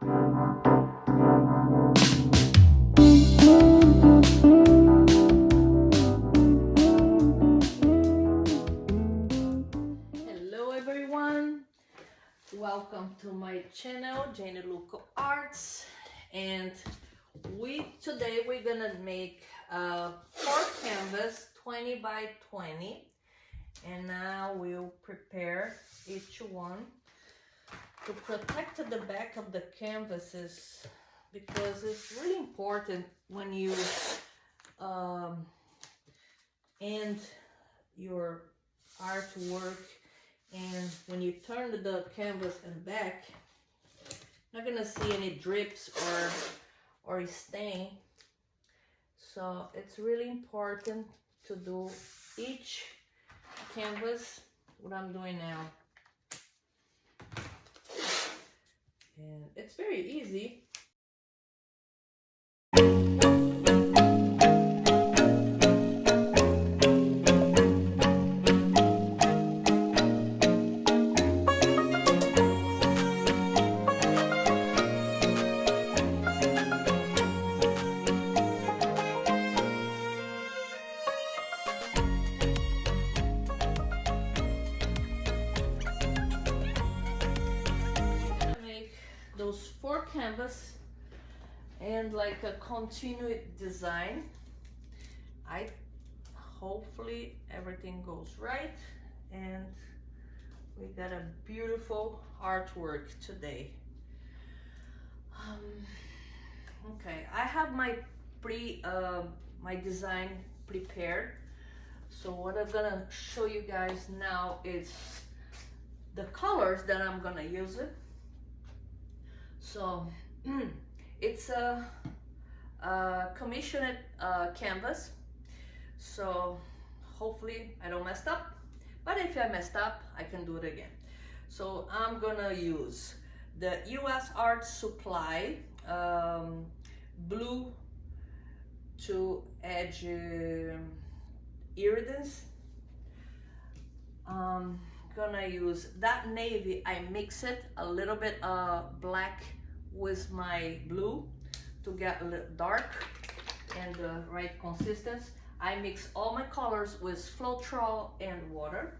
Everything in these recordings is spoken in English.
Hello everyone, welcome to my channel, Jane Luco Arts, and today we're gonna make a 4 canvas 20 by 20, and now we'll prepare each one to protect the back of the canvases, because it's really important when you end your artwork, and when you turn the canvas and back, you're not gonna see any drips or stain. So it's really important to do each canvas, what I'm doing now. And it's very easy. Those 4 canvas and like a continued design. Hopefully everything goes right and we got a beautiful artwork today. Okay, I have my my design prepared. So what I'm gonna show you guys now is the colors that I'm gonna use it. So it's a commissioned canvas, so hopefully I don't mess up, but if I messed up I can do it again. So I'm gonna use the US Art Supply blue to edge iridescent. Gonna use that navy. I mix it a little bit black with my blue to get a little dark and the right consistency. I mix all my colors with Floetrol and water.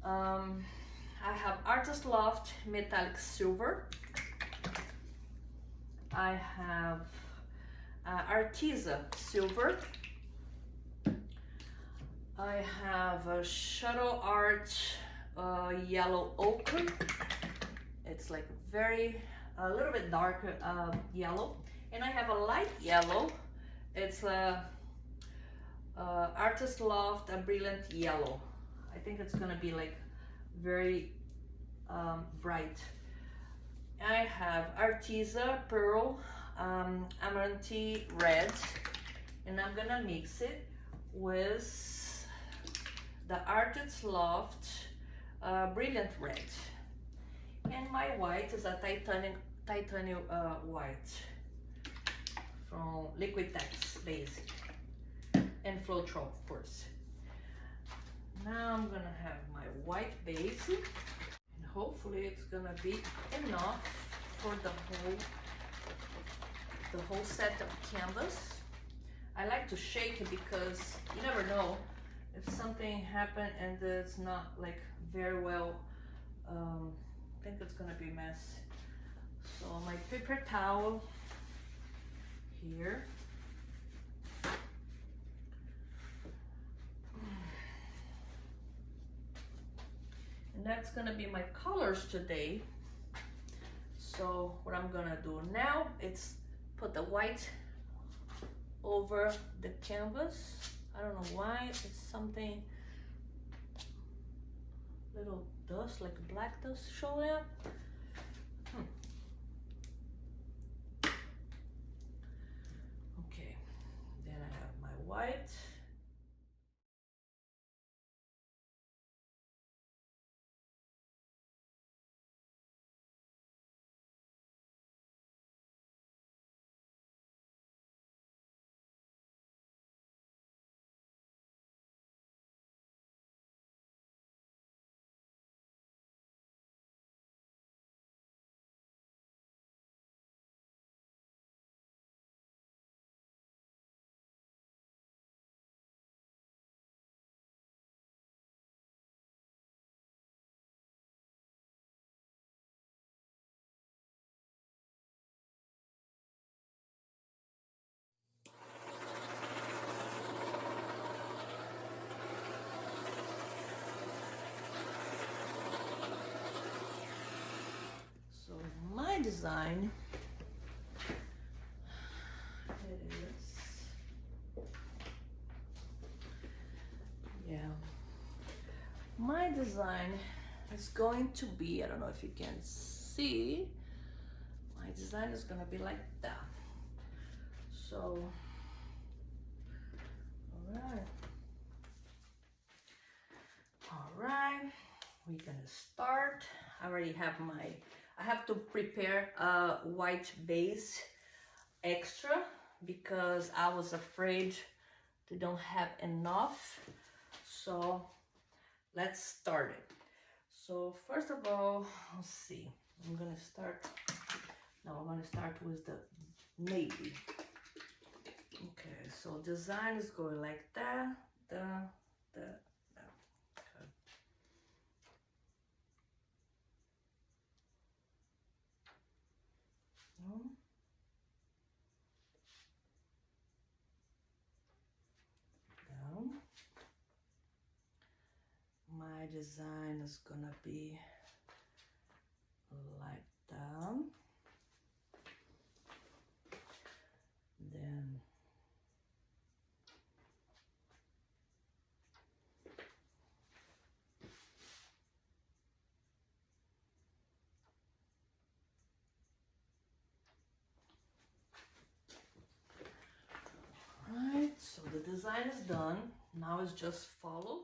I have Artist Loft metallic silver. I have Arteza silver. I have a Shuttle Art yellow ochre. It's like a little bit darker yellow, and I have a light yellow. It's a Artist Loft, a brilliant yellow. I think it's gonna be like very bright. I have Arteza pearl, Amaranth Red, and I'm gonna mix it with the Artist Loft brilliant red, and my white is a titanium white from Liquitex basic, and Floetrol of course. Now I'm gonna have my white base, and hopefully it's gonna be enough for the whole set of canvas. I like to shake it because you never know if something happened and it's not like very well. I think it's gonna be a mess. So my paper towel here. And that's gonna be my colors today. So what I'm gonna do now is put the white over the canvas. I don't know why, it's something, little dust, like black dust showing up. Okay, then I have my white. my design, it is, yeah, my design is going to be, I don't know if you can see, my design is gonna be like that. So, all right, we're gonna start. I already have I have to prepare a white base extra because I was afraid they don't have enough. So let's start it. So first of all, let's see, I'm gonna start with the navy. Okay, so design is going like that, okay. Down. My design is gonna be like that. Then right, so the design is done. Now it's just follow.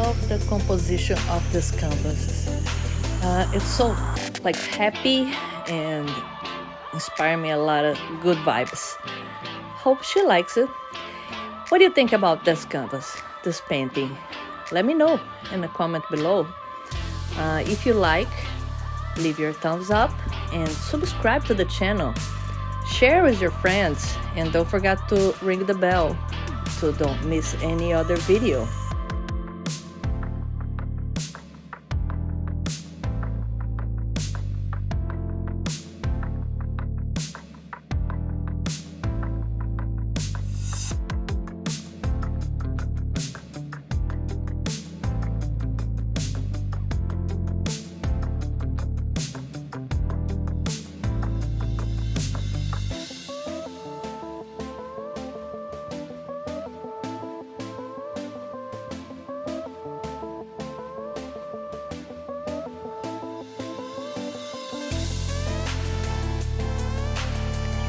love the composition of this canvas. It's so like happy and inspire me a lot of good vibes. Hope she likes it. What do you think about this canvas, this painting? Let me know in the comment below. If you like, leave your thumbs up and subscribe to the channel. Share with your friends and don't forget to ring the bell so don't miss any other video.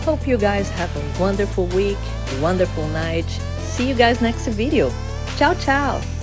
Hope you guys have a wonderful week, a wonderful night. See you guys next video. Ciao, ciao.